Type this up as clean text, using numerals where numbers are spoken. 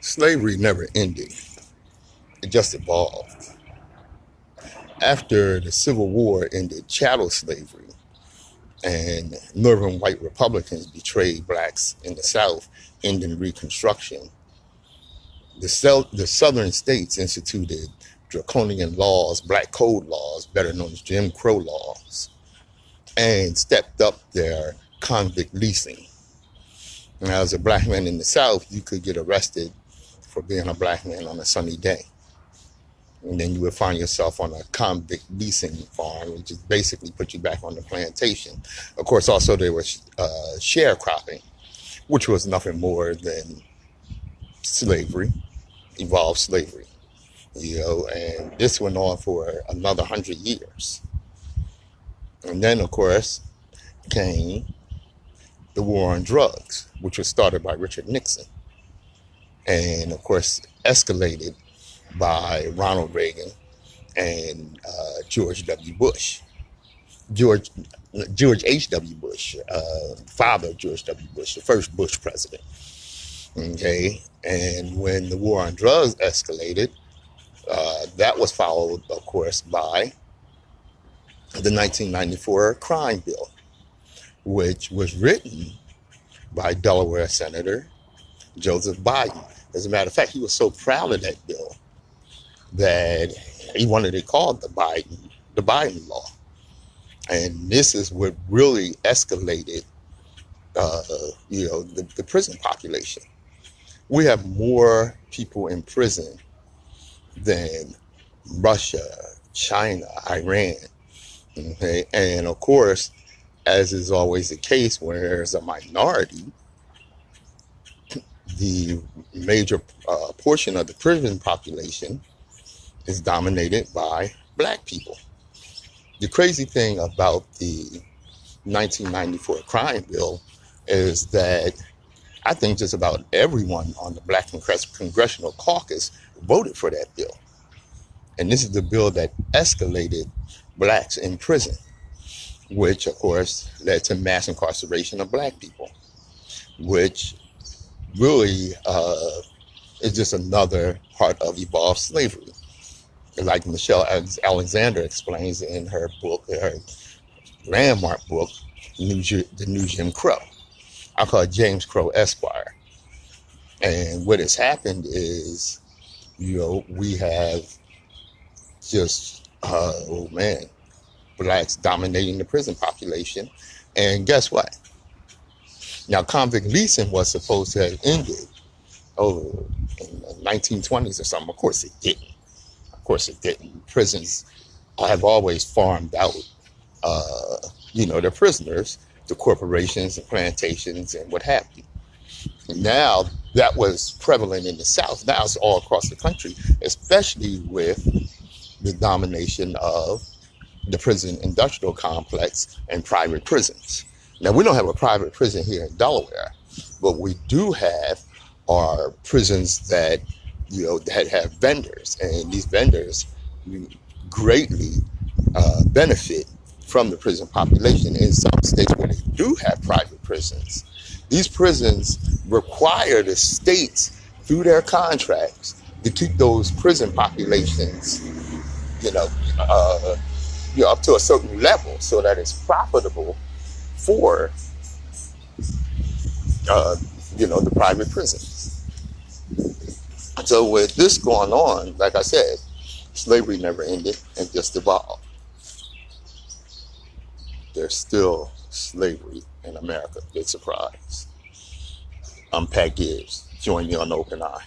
Slavery never ended, it just evolved. After the Civil War ended chattel slavery and northern white Republicans betrayed blacks in the South, ending Reconstruction, the southern states instituted draconian laws, black code laws, better known as Jim Crow laws, and stepped up their convict leasing. Now, as a black man in the South, you could get arrested for being a black man on a sunny day. And then you would find yourself on a convict leasing farm, which is basically put you back on the plantation. Of course, also there was sharecropping, which was nothing more than slavery, evolved slavery, and this went on for another 100 years. And then, of course, came the war on drugs, which was started by Richard Nixon, and of course escalated by Ronald Reagan and George W. Bush. George H.W. Bush, father of George W. Bush, the first Bush president. Okay, and when the war on drugs escalated, that was followed, of course, by the 1994 crime bill, which was written by Delaware Senator Joseph Biden. As a matter of fact, he was so proud of that bill that he wanted it called the Biden law. And this is what really escalated, the prison population. We have more people in prison than Russia, China, Iran. Okay? And of course, as is always the case, when there's a minority, the major portion of the prison population is dominated by black people. The crazy thing about the 1994 crime bill is that I think just about everyone on the Black Congressional Caucus voted for that bill. And this is the bill that escalated blacks in prison, which of course led to mass incarceration of black people, which really is just another part of evolved slavery. Like Michelle Alexander explains in her book, her landmark book, The New Jim Crow. I call it James Crow Esquire. And what has happened is, we have just, blacks dominating the prison population. And guess what? Now, convict leasing was supposed to have ended in the 1920s or something. Of course it didn't. Prisons have always farmed out, their prisoners to corporations and plantations and what have you. Now, that was prevalent in the South. Now it's all across the country, especially with the domination of the prison industrial complex and private prisons. Now, we don't have a private prison here in Delaware, but we do have our prisons that that have vendors, and these vendors greatly benefit from the prison population. In some states where they do have private prisons, these prisons require the states through their contracts to keep those prison populations, up to a certain level so that it's profitable for, the private prisons. So with this going on, like I said, slavery never ended and just evolved. There's still slavery in America. Big surprise. I'm Pat Gibbs. Join me on Open Eye.